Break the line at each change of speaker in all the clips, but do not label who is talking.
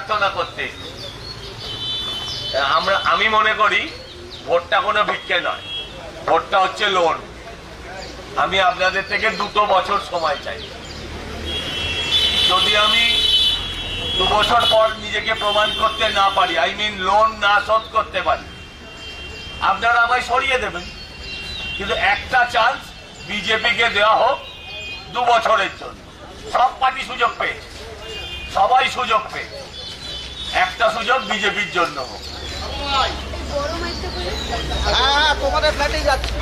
প্রার্থনা করতে। আমি মনে করি ভোটটা কোনো ভিক্ষে নয়, ভোটটা হচ্ছে লোন। আমি আপনাদের থেকে 2 বছর সময় চাই। যদি আমি 2 বছর পর নিজেকে প্রমাণ করতে না পারি, লোন না শোধ করতে পারি, আপনারা আমায় সরিয়ে দেবেন। কিন্তু একটা চান্স বিজেপিকে দেওয়া হোক 2 বছরের জন্য। সব পার্টি সুযোগ পেয়েছে, সবাই সুযোগ পেয়েছে, একটা সুযোগ বিজেপির জন্য হোক।
তোমাদের ফ্ল্যাটেই যাচ্ছে।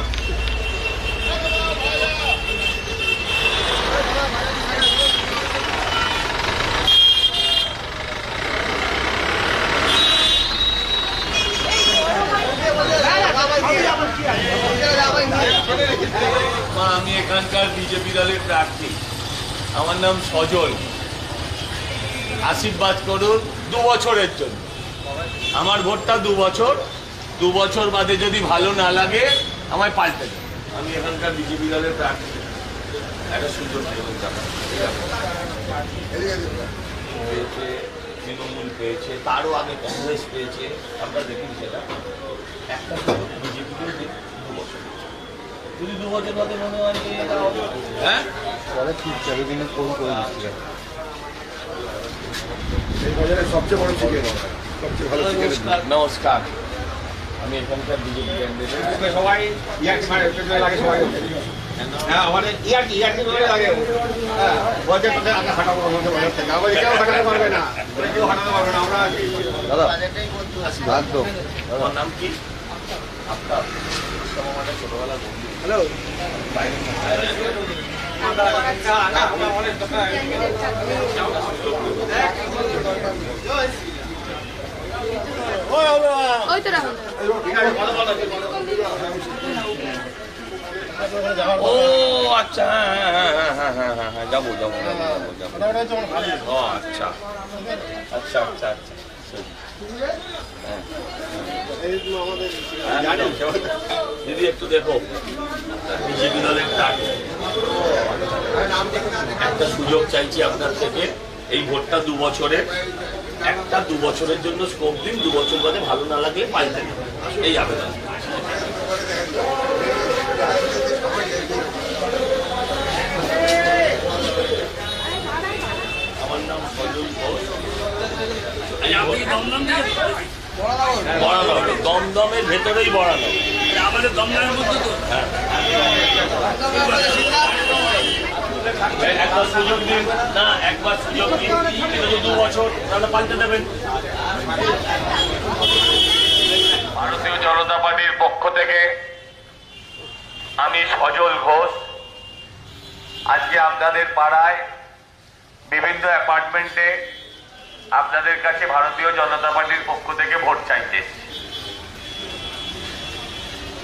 আমি এখানকার বিজেপি দলের প্রার্থী, আমার নাম সজল। আশীর্বাদ করুন 2 বছরের জন্য। আমার ভোটটা 2 বছর, 2 বছর বাদে যদি ভালো না লাগে আমায় পাল্টে দেন। আমি এখানকার বিজেপি দলের প্রার্থী, একটা সুযোগ দেবেন। পেয়েছে, তৃণমূল পেয়েছে, তারও আগে কংগ্রেস পেয়েছে, আপনারা দেখুন সেটা। একটা সুযোগ বিজেপিকে 2 বছর, যদি 2 বছর বাদে মনে হয় যে হ্যাঁ
সবচেয়ে বড় চিকেন, সবচেয়ে ভালো চিকেন।
নমস্কার, আমি এখানকার বিজেপি ক্যান্ডিডেট।
সবাই লাগে, সবাই হ্যাঁ আমাদের লাগে। হ্যাঁ বলছে তোদের আগে হাঁটাবো, আমাদের বাজার থেকে আমাদের কেউ হাঁটাতে পারবে না, কেউ হাঁটাতে পারবে না। আমরা দাদা একদম।
আমার নাম কি? আপনার আমাদের ছোটবেলা বন্ধু।
হ্যালো
ও আচ্ছা, হ্যাঁ যাবো। ও আচ্ছা আচ্ছা আচ্ছা আচ্ছা, দিদি একটু দেখো, বিজেপি দলের একটা সুযোগ চাইছি আপনার থেকে। এই ভোটটা 2 বছরের, একটা 2 বছরের জন্য স্কোপ দিন। 2 বছর বাদে ভালো না লাগলে পাল্টে দিন, এই আবেদন। আমার নাম সজল ঘোষ। বড়ানগর, দমদমের ভেতরেই বড়ানগর। আমাদের দমদমের মধ্যে তো। হ্যাঁ, একবার সুযোগ দিন না, একবার সুযোগ দিন। 2 বছর তাহলে পাল্টে দেবেন। ভারতীয় জনতা পার্টির পক্ষ থেকে আমি সজল ঘোষ আজকে আপনাদের পাড়ায় বিভিন্ন অ্যাপার্টমেন্টে আপনাদের কাছে ভারতীয় জনতা পার্টির পক্ষ থেকে ভোট চাইতে।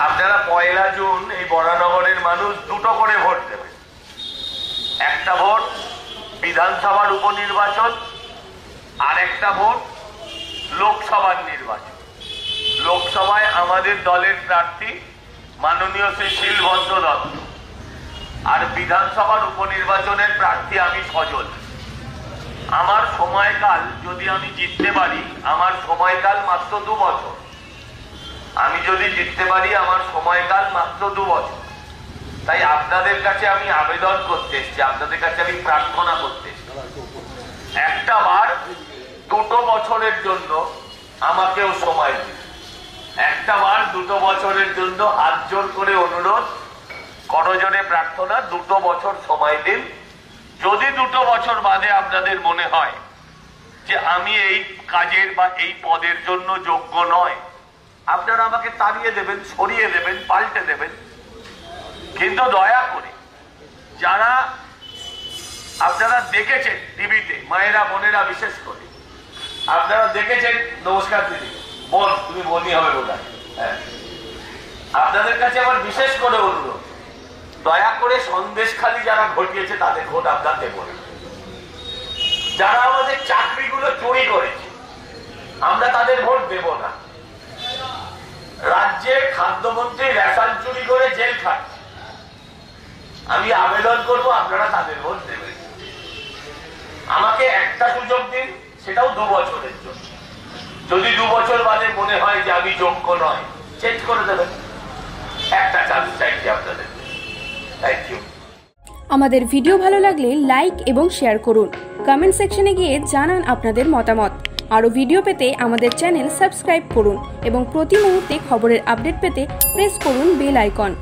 আপনারা 1 জুন এই বরানগরের মানুষ 2টো করে ভোট দেবেন। একটা ভোট বিধানসভার উপনির্বাচন, আর একটা ভোট লোকসভার নির্বাচন। লোকসভায় আমাদের দলের প্রার্থী মাননীয় শ্রী শিলভদ্র দত্ত, আর বিধানসভার উপনির্বাচনের প্রার্থী আমি সজল। আমার সময়কাল, যদি আমি জিততে পারি, আমার সময়কাল মাত্র 2 বছর। আমি যদি জিততে পারি আমার সময়কাল মাত্র 2 বছর। তাই আপনাদের কাছে আমি আবেদন করতে এসেছি, আপনাদের কাছে আমি প্রার্থনা করতে এসেছি, একটা বার 2 বছরের জন্য আমাকেও সময় দিন। একটা বার 2 বছরের জন্য হাত জোর করে অনুরোধ, করজোড়ে প্রার্থনা, 2 বছর সময় দিন। যদি 2 বছর বাদে আপনাদের মনে হয় যে আমি এই কাজের বা এই পদের জন্য যোগ্য নয়, আপনারা আমাকে তাড়িয়ে দেবেন, সরিয়ে দেবেন, পাল্টে দেবেন। কিন্তু দয়া করে যারা আপনারা দেখেছেন টিভিতে, মায়েরা বোনেরা বিশেষ করে আপনারা দেখেছেন, নমস্কার দিদি, বোন তুমি বোনই হবে বোধ হয়। হ্যাঁ, আপনাদের কাছে আমার বিশেষ করে অনুরোধ, দয়া করে সন্দেশখালী যারা ঘটিয়েছে তাদের ভোট আপনার দেব না। যারা আমাদের চাকরিগুলো চুরি করেছে আমরা তাদের ভোট দেব না। রাজ্যের খাদ্যমন্ত্রী রেশন চুরি করে জেল খাচ্ছে, আমি আবেদন করব আপনারা তাদের ভোট দেবেন। আমাকে একটা সুযোগ দিন, সেটাও 2 বছরের জন্য। যদি 2 বছর বাদে মনে হয় যে আমি যোগ্য নয়, চেঞ্জ করে দেবেন। একটা চান্স চাইছি আপনাদের। Thank you.
আমাদের ভিডিও ভালো লাগলে লাইক এবং শেয়ার করুন। কমেন্ট সেকশনে গিয়ে জানান আপনাদের মতামত। আরও ভিডিও পেতে আমাদের চ্যানেল সাবস্ক্রাইব করুন এবং প্রতি মুহূর্তে খবরের আপডেট পেতে প্রেস করুন বেল আইকন।